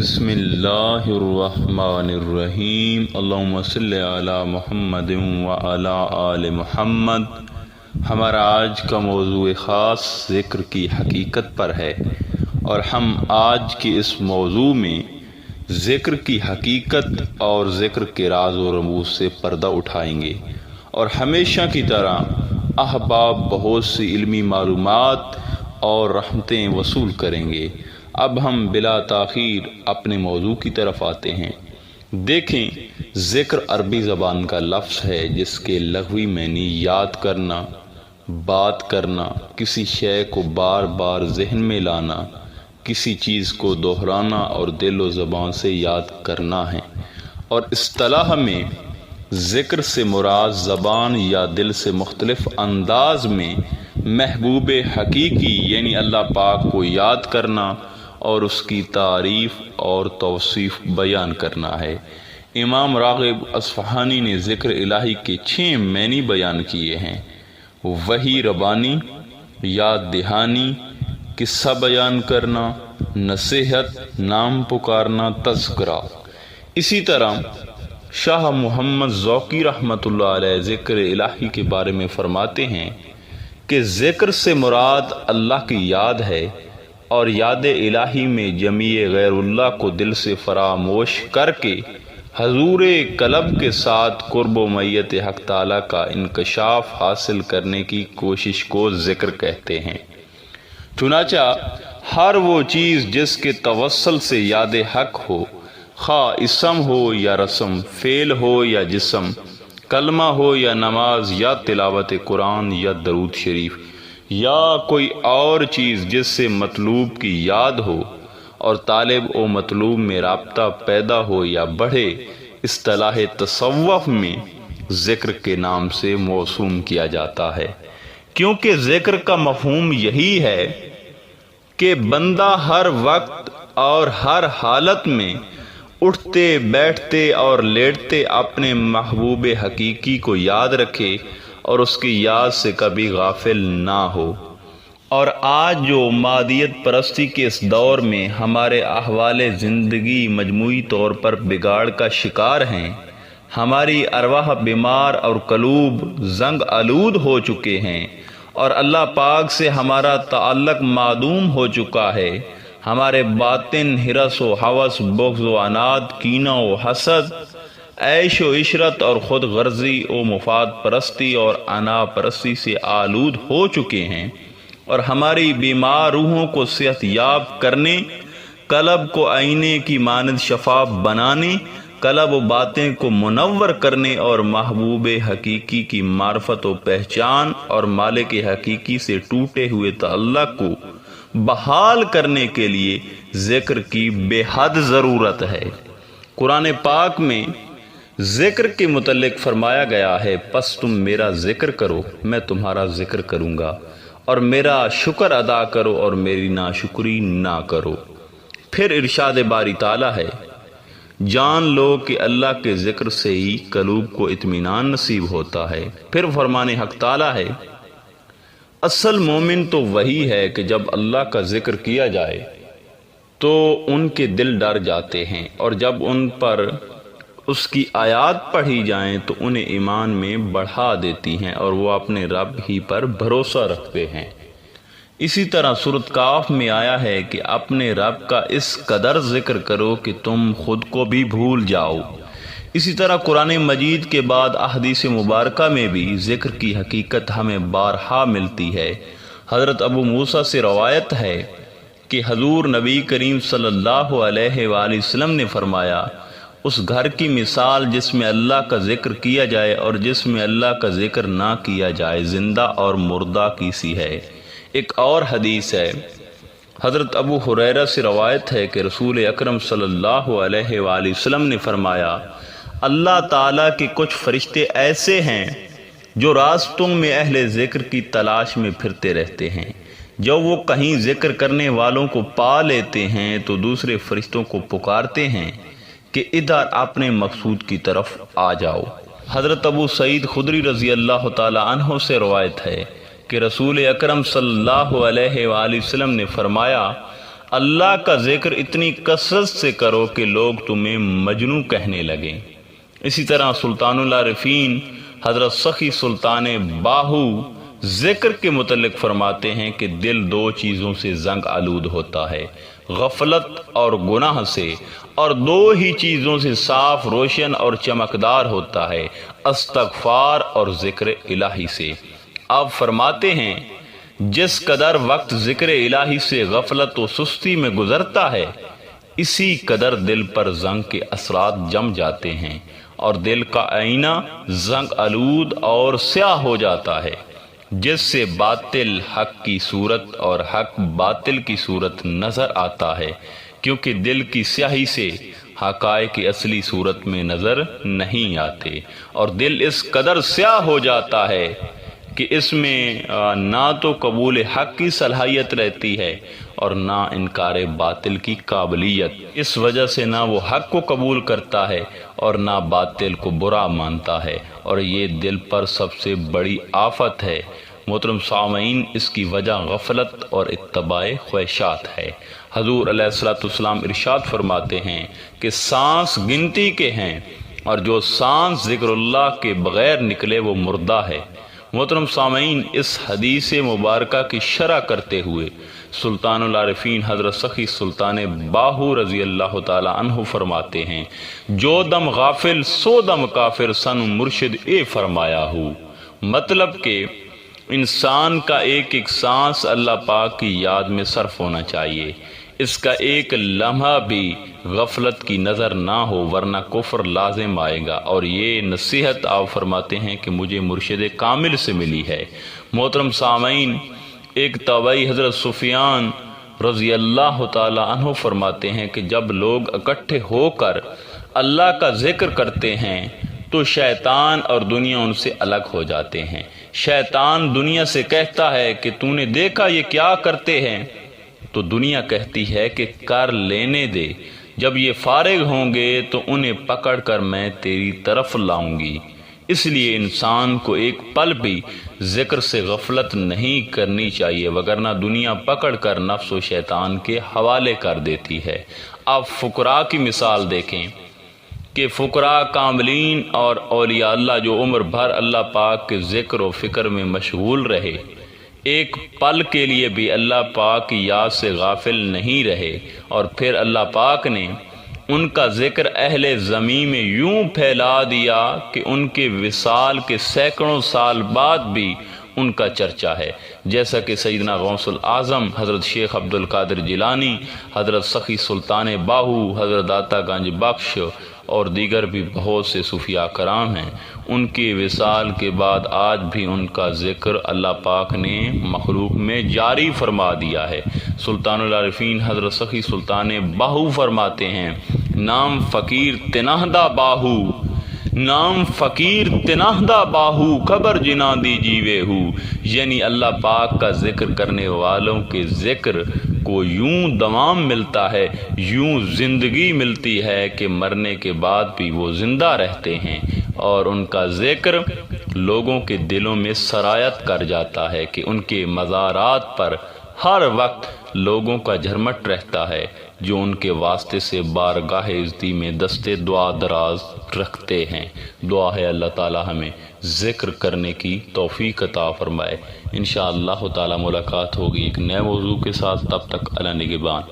بسم اللہ الرحمن الرحیم اللہم صلی علی محمد وعلی آل محمد۔ ہمارا آج کا موضوع خاص ذکر کی حقیقت پر ہے، اور ہم آج کے اس موضوع میں ذکر کی حقیقت اور ذکر کے راز و رموز سے پردہ اٹھائیں گے، اور ہمیشہ کی طرح احباب بہت سی علمی معلومات اور رحمتیں وصول کریں گے۔ اب ہم بلا تاخیر اپنے موضوع کی طرف آتے ہیں۔ دیکھیں، ذکر عربی زبان کا لفظ ہے جس کے لغوی معنی یاد کرنا، بات کرنا، کسی شے کو بار بار ذہن میں لانا، کسی چیز کو دہرانا اور دل و زبان سے یاد کرنا ہے۔ اور اصطلاح میں ذکر سے مراد زبان یا دل سے مختلف انداز میں محبوب حقیقی یعنی اللہ پاک کو یاد کرنا اور اس کی تعریف اور توصیف بیان کرنا ہے۔ امام راغب اصفہانی نے ذکر الہی کے 6 معنی بیان کیے ہیں: وحی ربانی، یاد دہانی، قصہ بیان کرنا، نصیحت، نام پکارنا، تذکرہ۔ اسی طرح شاہ محمد ذوقی رحمۃ اللہ علیہ ذکر الہی کے بارے میں فرماتے ہیں کہ ذکر سے مراد اللہ کی یاد ہے، اور یاد الہی میں جمیع غیر اللہ کو دل سے فراموش کر کے حضور قلب کے ساتھ قرب و میت حق تعالیٰ کا انکشاف حاصل کرنے کی کوشش کو ذکر کہتے ہیں۔ چنانچہ ہر وہ چیز جس کے توسل سے یاد حق ہو، خواہ اسم ہو یا رسم، فعل ہو یا جسم، کلمہ ہو یا نماز یا تلاوت قرآن یا درود شریف، یا کوئی اور چیز جس سے مطلوب کی یاد ہو اور طالب و مطلوب میں رابطہ پیدا ہو یا بڑھے، اصطلاح تصوف میں ذکر کے نام سے موسوم کیا جاتا ہے۔ کیونکہ ذکر کا مفہوم یہی ہے کہ بندہ ہر وقت اور ہر حالت میں اٹھتے بیٹھتے اور لیٹتے اپنے محبوب حقیقی کو یاد رکھے اور اس کی یاد سے کبھی غافل نہ ہو۔ اور آج جو مادیت پرستی کے اس دور میں ہمارے احوال زندگی مجموعی طور پر بگاڑ کا شکار ہیں، ہماری ارواح بیمار اور قلوب زنگ آلود ہو چکے ہیں، اور اللہ پاک سے ہمارا تعلق معدوم ہو چکا ہے۔ ہمارے باطن ہرس و ہوس، بغض و عناد، کینہ و حسد، عیش و عشرت اور خود غرضی و مفاد پرستی اور انا پرستی سے آلود ہو چکے ہیں، اور ہماری بیمار روحوں کو صحت یاب کرنے، قلب کو آئینے کی مانند شفاف بنانے، قلب و باطن کو منور کرنے اور محبوب حقیقی کی معرفت و پہچان اور مالک حقیقی سے ٹوٹے ہوئے تعلق کو بحال کرنے کے لیے ذکر کی بے حد ضرورت ہے۔ قرآن پاک میں ذکر کے متعلق فرمایا گیا ہے، پس تم میرا ذکر کرو، میں تمہارا ذکر کروں گا، اور میرا شکر ادا کرو اور میری ناشکری نہ کرو۔ پھر ارشاد باری تعالیٰ ہے، جان لو کہ اللہ کے ذکر سے ہی قلوب کو اطمینان نصیب ہوتا ہے۔ پھر فرمان حق تعالیٰ ہے، اصل مومن تو وہی ہے کہ جب اللہ کا ذکر کیا جائے تو ان کے دل ڈر جاتے ہیں، اور جب ان پر اس کی آیات پڑھی جائیں تو انہیں ایمان میں بڑھا دیتی ہیں، اور وہ اپنے رب ہی پر بھروسہ رکھتے ہیں۔ اسی طرح سورۃ کاف میں آیا ہے کہ اپنے رب کا اس قدر ذکر کرو کہ تم خود کو بھی بھول جاؤ۔ اسی طرح قرآن مجید کے بعد احادیث مبارکہ میں بھی ذکر کی حقیقت ہمیں بارہا ملتی ہے۔ حضرت ابو موسیٰ سے روایت ہے کہ حضور نبی کریم صلی اللہ علیہ وآلہ وسلم نے فرمایا، اس گھر کی مثال جس میں اللہ کا ذکر کیا جائے اور جس میں اللہ کا ذکر نہ کیا جائے زندہ اور مردہ کی سی ہے۔ ایک اور حدیث ہے، حضرت ابو ہریرہ سے روایت ہے کہ رسول اکرم صلی اللہ علیہ وآلہ وسلم نے فرمایا، اللہ تعالیٰ کے کچھ فرشتے ایسے ہیں جو راستوں میں اہل ذکر کی تلاش میں پھرتے رہتے ہیں۔ جب وہ کہیں ذکر کرنے والوں کو پا لیتے ہیں تو دوسرے فرشتوں کو پکارتے ہیں کہ ادھر اپنے مقصود کی طرف آ جاؤ۔ حضرت ابو سعید خدری رضی اللہ تعالی عنہ سے روایت ہے کہ رسول اکرم صلی اللہ علیہ وآلہ وسلم نے فرمایا، اللہ کا ذکر اتنی کثرت سے کرو کہ لوگ تمہیں مجنوں کہنے لگیں۔ اسی طرح سلطان العارفین حضرت سخی سلطان باہو ذکر کے متعلق فرماتے ہیں کہ دل دو چیزوں سے زنگ آلود ہوتا ہے، غفلت اور گناہ سے، اور دو ہی چیزوں سے صاف، روشن اور چمکدار ہوتا ہے، استغفار اور ذکر الہی سے۔ آپ فرماتے ہیں جس قدر وقت ذکر الہی سے غفلت و سستی میں گزرتا ہے، اسی قدر دل پر زنگ کے اثرات جم جاتے ہیں اور دل کا آئینہ زنگ آلود اور سیاہ ہو جاتا ہے، جس سے باطل حق کی صورت اور حق باطل کی صورت نظر آتا ہے، کیونکہ دل کی سیاہی سے حقائق کی اصلی صورت میں نظر نہیں آتے، اور دل اس قدر سیاہ ہو جاتا ہے کہ اس میں نہ تو قبول حق کی صلاحیت رہتی ہے اور نہ انکار باطل کی قابلیت۔ اس وجہ سے نہ وہ حق کو قبول کرتا ہے اور نہ باطل کو برا مانتا ہے، اور یہ دل پر سب سے بڑی آفت ہے۔ محترم سامعین، اس کی وجہ غفلت اور اتباع خواہشات ہے۔ حضور علیہ الصلوۃ والسلام ارشاد فرماتے ہیں کہ سانس گنتی کے ہیں، اور جو سانس ذکر اللہ کے بغیر نکلے وہ مردہ ہے۔ محترم سامعین، اس حدیث مبارکہ کی شرح کرتے ہوئے سلطان العارفین حضرت سخی سلطان باہو رضی اللہ تعالی عنہ فرماتے ہیں، جو دم غافل سو دم کافر سن مرشد اے فرمایا ہو۔ مطلب کہ انسان کا ایک ایک سانس اللہ پاک کی یاد میں صرف ہونا چاہیے، اس کا ایک لمحہ بھی غفلت کی نظر نہ ہو، ورنہ کفر لازم آئے گا۔ اور یہ نصیحت آپ فرماتے ہیں کہ مجھے مرشد کامل سے ملی ہے۔ محترم سامعین، ایک تابعی حضرت سفیان رضی اللہ تعالی عنہ فرماتے ہیں کہ جب لوگ اکٹھے ہو کر اللہ کا ذکر کرتے ہیں تو شیطان اور دنیا ان سے الگ ہو جاتے ہیں۔ شیطان دنیا سے کہتا ہے کہ تو نے دیکھا یہ کیا کرتے ہیں، تو دنیا کہتی ہے کہ کر لینے دے، جب یہ فارغ ہوں گے تو انہیں پکڑ کر میں تیری طرف لاؤں گی۔ اس لیے انسان کو ایک پل بھی ذکر سے غفلت نہیں کرنی چاہیے، وگرنہ دنیا پکڑ کر نفس و شیطان کے حوالے کر دیتی ہے۔ آپ فقراء کی مثال دیکھیں کہ فقراء کاملین اور اولیاء اللہ جو عمر بھر اللہ پاک کے ذکر و فکر میں مشغول رہے، ایک پل کے لیے بھی اللہ پاک کی یاد سے غافل نہیں رہے، اور پھر اللہ پاک نے ان کا ذکر اہل زمین میں یوں پھیلا دیا کہ ان کے وصال کے سینکڑوں سال بعد بھی ان کا چرچا ہے، جیسا کہ سیدنا غوث الاعظم حضرت شیخ عبد القادر جیلانی، حضرت سخی سلطان باہو، حضرت داتا گنج بخش اور دیگر بھی بہت سے صوفیاء کرام ہیں۔ ان کے وصال کے بعد آج بھی ان کا ذکر اللہ پاک نے مخلوق میں جاری فرما دیا ہے۔ سلطان العارفین حضرت سخی سلطان باہو فرماتے ہیں، نام فقیر تنہدہ باہو، نام فقیر تنہدہ باہو، خبر جنا دی جیوے ہو۔ یعنی اللہ پاک کا ذکر کرنے والوں کے ذکر کو یوں دوام ملتا ہے، یوں زندگی ملتی ہے کہ مرنے کے بعد بھی وہ زندہ رہتے ہیں، اور ان کا ذکر لوگوں کے دلوں میں سرایت کر جاتا ہے کہ ان کے مزارات پر ہر وقت لوگوں کا جھرمٹ رہتا ہے جو ان کے واسطے سے بارگاہ عزتی میں دستے دعا دراز رکھتے ہیں۔ دعا ہے اللہ تعالی ہمیں ذکر کرنے کی توفیق عطا فرمائے۔ انشاءاللہ تعالی ملاقات ہوگی ایک نئے موضوع کے ساتھ، تب تک اللہ نگہبان۔